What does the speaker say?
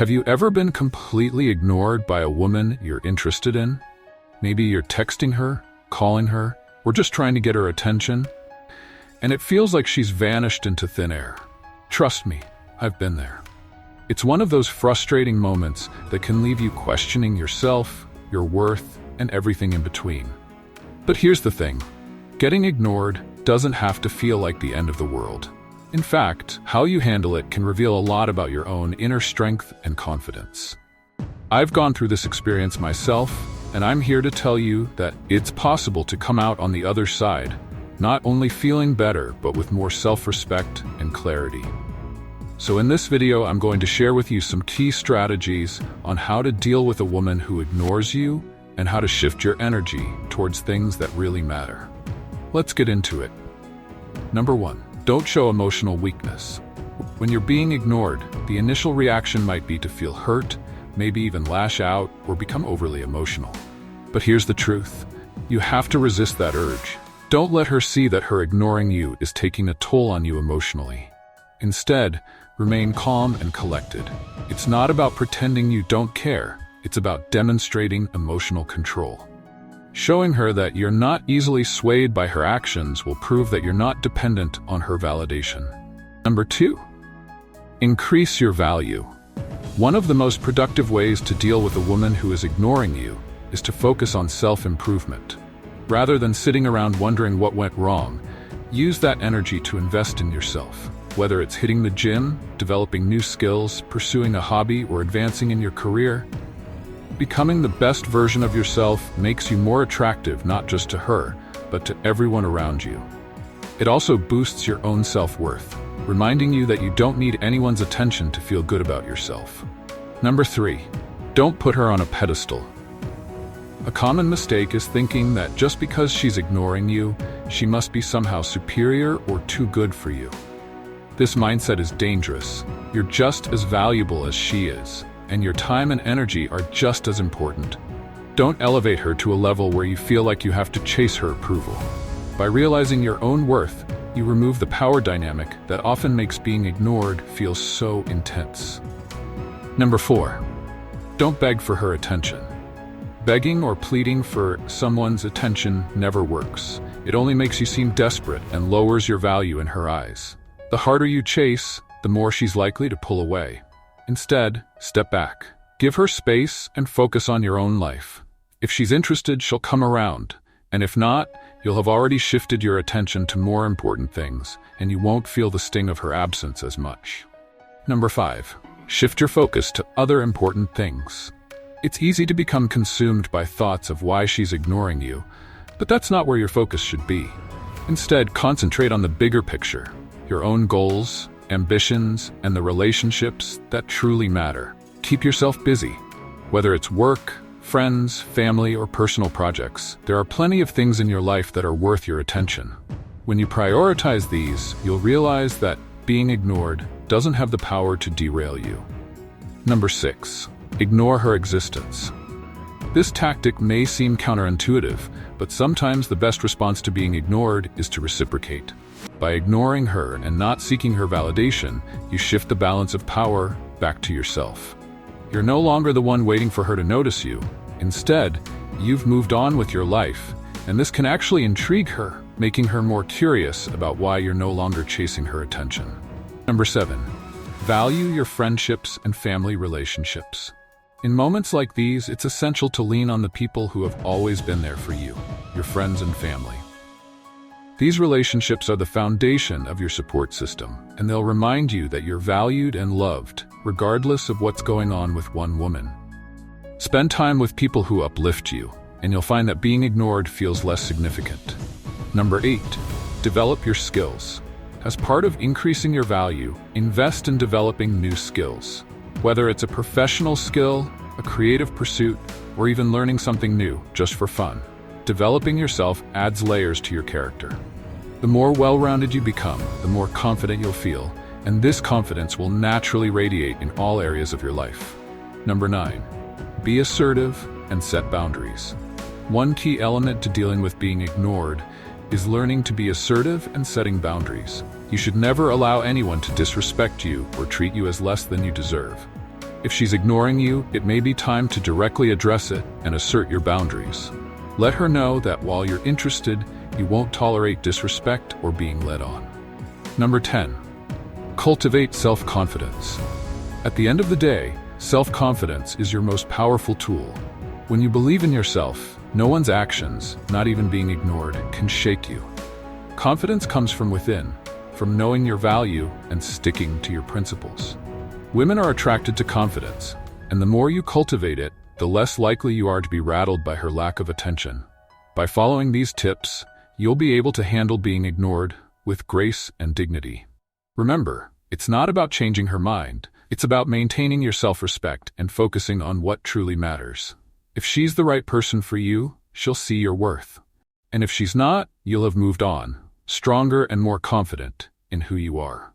Have you ever been completely ignored by a woman you're interested in? Maybe you're texting her, calling her, or just trying to get her attention, and it feels like she's vanished into thin air. Trust me, I've been there. It's one of those frustrating moments that can leave you questioning yourself, your worth, and everything in between. But here's the thing. Getting ignored doesn't have to feel like the end of the world. In fact, how you handle it can reveal a lot about your own inner strength and confidence. I've gone through this experience myself, and I'm here to tell you that it's possible to come out on the other side, not only feeling better, but with more self-respect and clarity. So in this video, I'm going to share with you some key strategies on how to deal with a woman who ignores you and how to shift your energy towards things that really matter. Let's get into it. Number 1. Don't show emotional weakness. When you're being ignored, the initial reaction might be to feel hurt, maybe even lash out or become overly emotional. But here's the truth. You have to resist that urge. Don't let her see that her ignoring you is taking a toll on you emotionally. Instead, remain calm and collected. It's not about pretending you don't care. It's about demonstrating emotional control. Showing her that you're not easily swayed by her actions will prove that you're not dependent on her validation. Number 2. Increase your value. One of the most productive ways to deal with a woman who is ignoring you is to focus on self-improvement. Rather than sitting around wondering what went wrong, use that energy to invest in yourself. Whether it's hitting the gym, developing new skills, pursuing a hobby, or advancing in your career, becoming the best version of yourself makes you more attractive not just to her, but to everyone around you. It also boosts your own self-worth, reminding you that you don't need anyone's attention to feel good about yourself. Number 3. Don't put her on a pedestal. A common mistake is thinking that just because she's ignoring you, she must be somehow superior or too good for you. This mindset is dangerous. You're just as valuable as she is, and your time and energy are just as important. Don't elevate her to a level where you feel like you have to chase her approval. By realizing your own worth, you remove the power dynamic that often makes being ignored feel so intense. Number 4. Don't beg for her attention. Begging or pleading for someone's attention never works. It only makes you seem desperate and lowers your value in her eyes. The harder you chase, the more she's likely to pull away. Instead, step back. Give her space and focus on your own life. If she's interested, she'll come around. And if not, you'll have already shifted your attention to more important things, and you won't feel the sting of her absence as much. Number 5. Shift your focus to other important things. It's easy to become consumed by thoughts of why she's ignoring you, but that's not where your focus should be. Instead, concentrate on the bigger picture, your own goals, ambitions, and the relationships that truly matter. Keep yourself busy. Whether it's work, friends, family, or personal projects, there are plenty of things in your life that are worth your attention. When you prioritize these, you'll realize that being ignored doesn't have the power to derail you. Number 6. Ignore her existence. This tactic may seem counterintuitive, but sometimes the best response to being ignored is to reciprocate. By ignoring her and not seeking her validation, you shift the balance of power back to yourself. You're no longer the one waiting for her to notice you. Instead, you've moved on with your life, and this can actually intrigue her, making her more curious about why you're no longer chasing her attention. Number 7. Value your friendships and family relationships. In moments like these, it's essential to lean on the people who have always been there for you, your friends and family. These relationships are the foundation of your support system, and they'll remind you that you're valued and loved, regardless of what's going on with one woman. Spend time with people who uplift you, and you'll find that being ignored feels less significant. Number 8. Develop your skills. As part of increasing your value, invest in developing new skills. Whether it's a professional skill, a creative pursuit, or even learning something new just for fun, developing yourself adds layers to your character. The more well-rounded you become, the more confident you'll feel, and this confidence will naturally radiate in all areas of your life. Number 9. Be assertive and set boundaries. One key element to dealing with being ignored is learning to be assertive and setting boundaries. You should never allow anyone to disrespect you or treat you as less than you deserve. If she's ignoring you, it may be time to directly address it and assert your boundaries. Let her know that while you're interested, you won't tolerate disrespect or being led on. Number 10. Cultivate self-confidence. At the end of the day, self-confidence is your most powerful tool. When you believe in yourself, no one's actions, not even being ignored, can shake you. Confidence comes from within, from knowing your value and sticking to your principles. Women are attracted to confidence, and the more you cultivate it, the less likely you are to be rattled by her lack of attention. By following these tips, you'll be able to handle being ignored with grace and dignity. Remember, it's not about changing her mind, it's about maintaining your self-respect and focusing on what truly matters. If she's the right person for you, she'll see your worth. And if she's not, you'll have moved on, stronger and more confident in who you are.